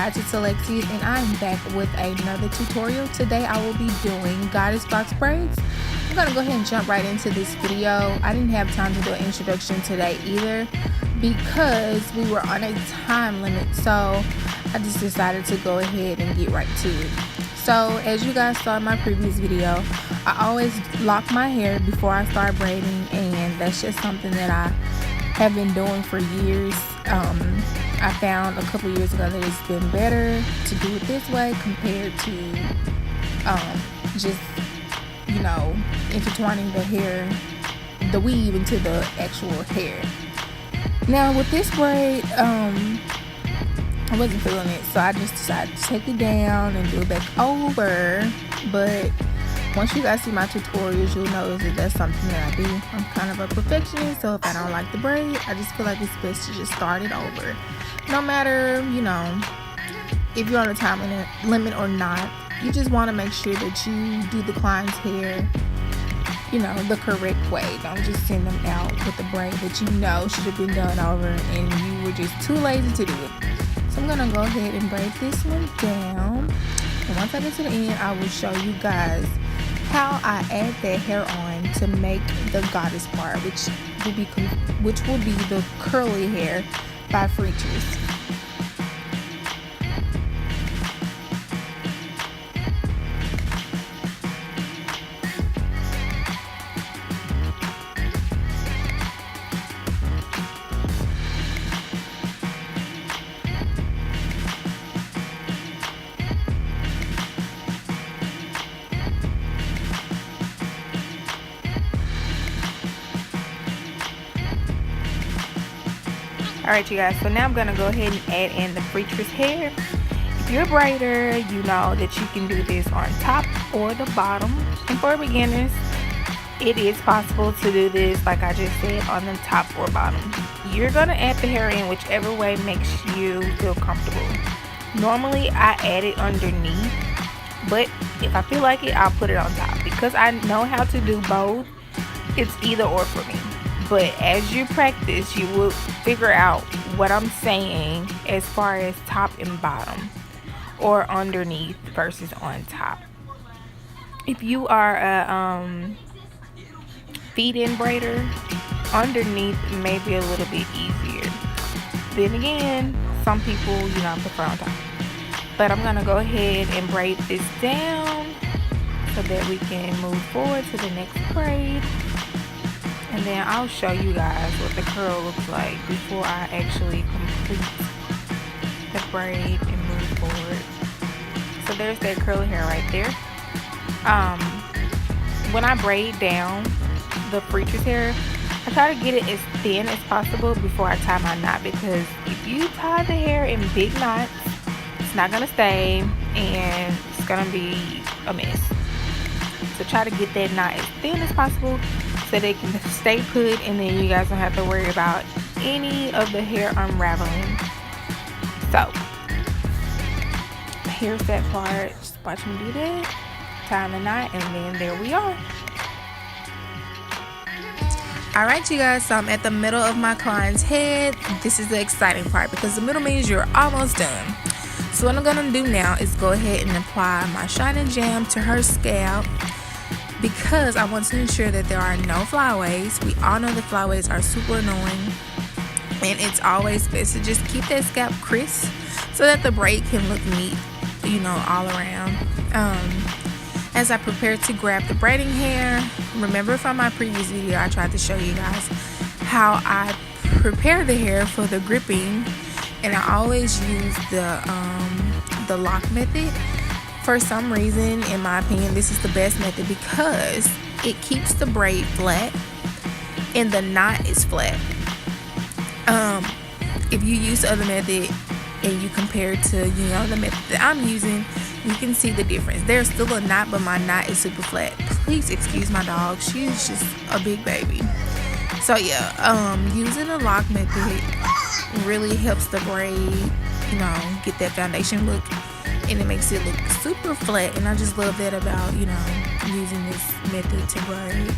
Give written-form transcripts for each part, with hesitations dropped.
Squad, it's Alexis, and I'm back with another tutorial. Today I will be doing goddess box braids. I'm gonna go ahead and jump right into this video. I didn't have time to do an introduction today either because we were on a time limit, so I just decided to go ahead and get right to it. So as you guys saw in my previous video, I always lock my hair before I start braiding, and that's just something that I have been doing for years. I found a couple years ago that it's been better to do it this way compared to just, you know, intertwining the hair, the weave into the actual hair. Now with this braid, I wasn't feeling it, so I just decided to take it down and do it back over. But once you guys see my tutorials, you'll notice that that's something that I do. I'm kind of a perfectionist, so if I don't like the braid, I just feel like it's best to just start it over. No matter, you know, if you're on a time limit or not, you just want to make sure that you do the client's hair, you know, the correct way. Don't just send them out with a braid that you know should have been done over and you were just too lazy to do it. So I'm gonna go ahead and braid this one down, and once I get to the end, I will show you guys how I add that hair on to make the goddess part, which will be the curly hair by Features. Alright you guys, so now I'm going to go ahead and add in the Features hair. If you're a braider, you know that you can do this on top or the bottom. And for beginners, it is possible to do this, like I just said, on the top or bottom. You're going to add the hair in whichever way makes you feel comfortable. Normally I add it underneath, but if I feel like it, I'll put it on top. Because I know how to do both, it's either or for me. But as you practice, you will figure out what I'm saying as far as top and bottom, or underneath versus on top. If you are a feed-in braider, underneath may be a little bit easier. Then again, some people, you know, prefer on top. But I'm gonna go ahead and braid this down so that we can move forward to the next braid. And then I'll show you guys what the curl looks like before I actually complete the braid and move forward. So there's that curly hair right there. When I braid down the Features hair, I try to get it as thin as possible before I tie my knot, because if you tie the hair in big knots, it's not gonna stay and it's gonna be a mess. So try to get that knot as thin as possible so they can stay put, and then you guys don't have to worry about any of the hair unraveling. So here's that part. Just watch me do that, tie the knot, and then there we are. Alright you guys, so I'm at the middle of my client's head. This is the exciting part because the middle means you're almost done. So what I'm gonna do now is go ahead and apply my Shine and Jam to her scalp, because I want to ensure that there are no flyaways. We all know that flyaways are super annoying, and it's always best to just keep that scalp crisp so that the braid can look neat, you know, all around. As I prepare to grab the braiding hair, remember from my previous video I tried to show you guys how I prepare the hair for the gripping, and I always use the lock method. For some reason, in my opinion, this is the best method because it keeps the braid flat and the knot is flat. If you use the other method and you compare it to, you know, the method that I'm using, you can see the difference. There's still a knot, but my knot is super flat. Please excuse my dog, she's just a big baby. So yeah, using the lock method really helps the braid, you know, get that foundation look, and it makes it look super flat, and I just love that about, you know, using this method to braid.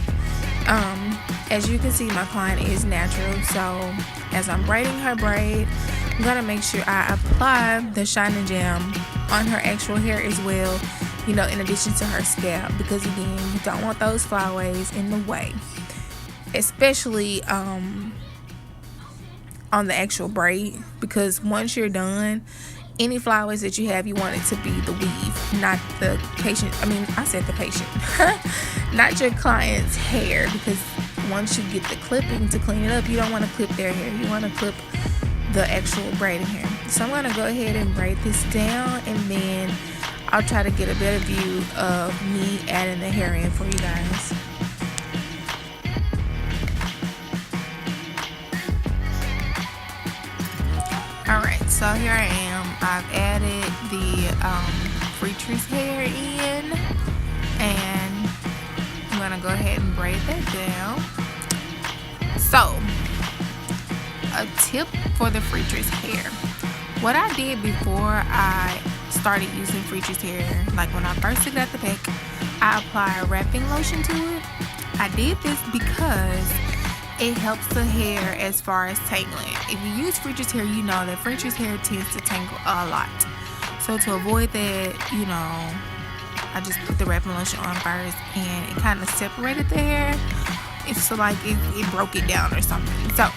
As you can see, my client is natural, so as I'm braiding her braid, I'm gonna make sure I apply the Shine and Jam on her actual hair as well, you know, in addition to her scalp, because again, you don't want those flyaways in the way, especially on the actual braid, because once you're done, any flyaways that you have, you want it to be the weave, not the patient, I said the patient, not your client's hair, because once you get the clipping to clean it up, you don't want to clip their hair, you want to clip the actual braiding hair. So I'm going to go ahead and braid this down, and then I'll try to get a better view of me adding the hair in for you guys. Alright, so here I am. I've added the Freetress hair in, and I'm going to go ahead and braid that down. So, a tip for the Freetress hair. What I did before I started using Freetress hair, like when I first took it out the pack, I applied wrapping lotion to it. I did this because it helps the hair as far as tangling. If you use Freetress hair, you know that Freetress hair tends to tangle a lot. So to avoid that, you know, I just put the wrapping lotion on first, and it kind of separated the hair. It's so like it broke it down or something. So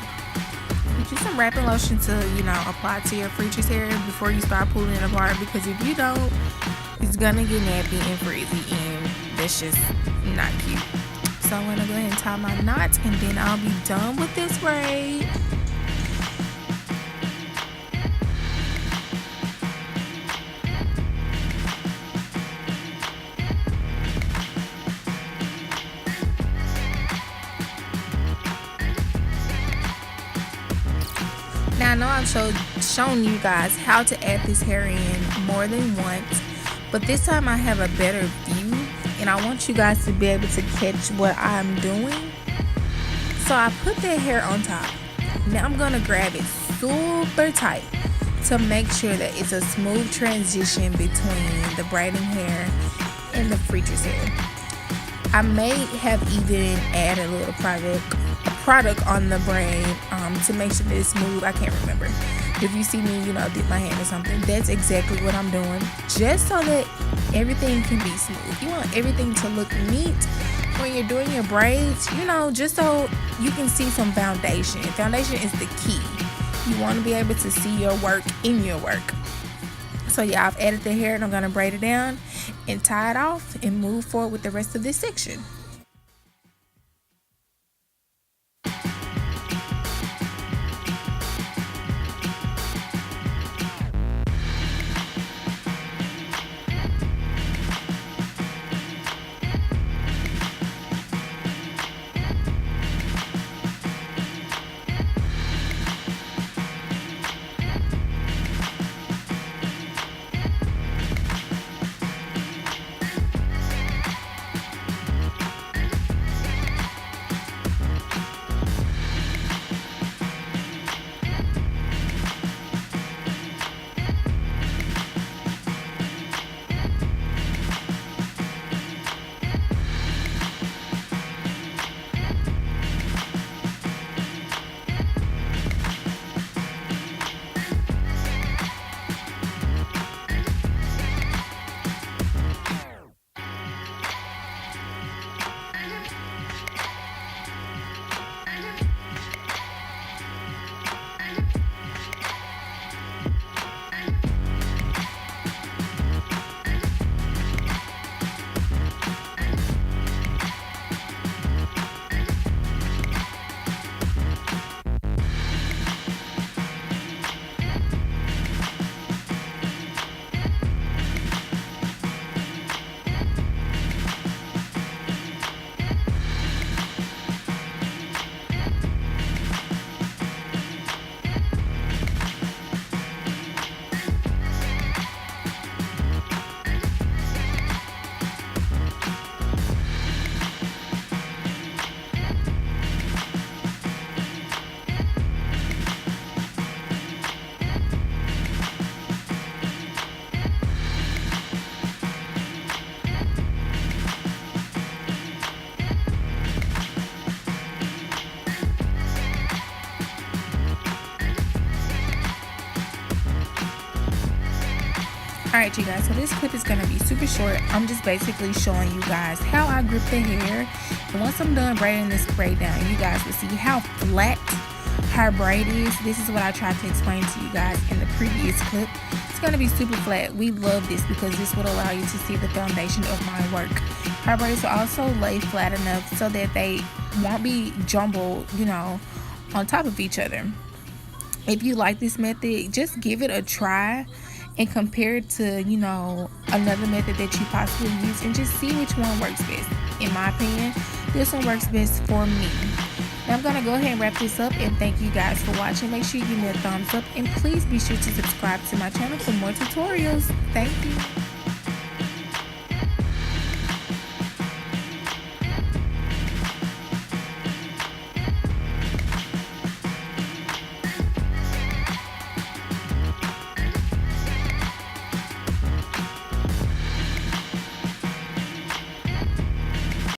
use some wrapping lotion to, you know, apply to your Freetress hair before you start pulling it apart, because if you don't, it's gonna get nappy and frizzy, and that's just not cute. So I'm gonna go ahead and tie my knots, and then I'll be done with this braid. Now I know I've shown you guys how to add this hair in more than once, but this time I have a better view, and I want you guys to be able to catch what I'm doing. So I put that hair on top. Now I'm gonna grab it super tight to make sure that it's a smooth transition between the braiding hair and the Freetress hair. I may have even added a little product on the braid to make sure that it's smooth. I can't remember. If you see me, you know, dip my hand or something, that's exactly what I'm doing, just so that everything can be smooth. You want everything to look neat when you're doing your braids, you know, just so you can see some foundation. Foundation is the key. You want to be able to see your work in your work. So yeah, I've added the hair, and I'm gonna braid it down and tie it off and move forward with the rest of this section. Alright you guys, so this clip is going to be super short. I'm just basically showing you guys how I grip the hair. And once I'm done braiding this braid down, you guys will see how flat her braid is. This is what I tried to explain to you guys in the previous clip. It's going to be super flat. We love this because this would allow you to see the foundation of my work. Her braids will also lay flat enough so that they won't be jumbled, you know, on top of each other. If you like this method, just give it a try and compare it to, you know, another method that you possibly use and just see which one works best. In my opinion, this one works best for me. Now I'm gonna go ahead and wrap this up and thank you guys for watching. Make sure you give me a thumbs up and please be sure to subscribe to my channel for more tutorials. Thank you.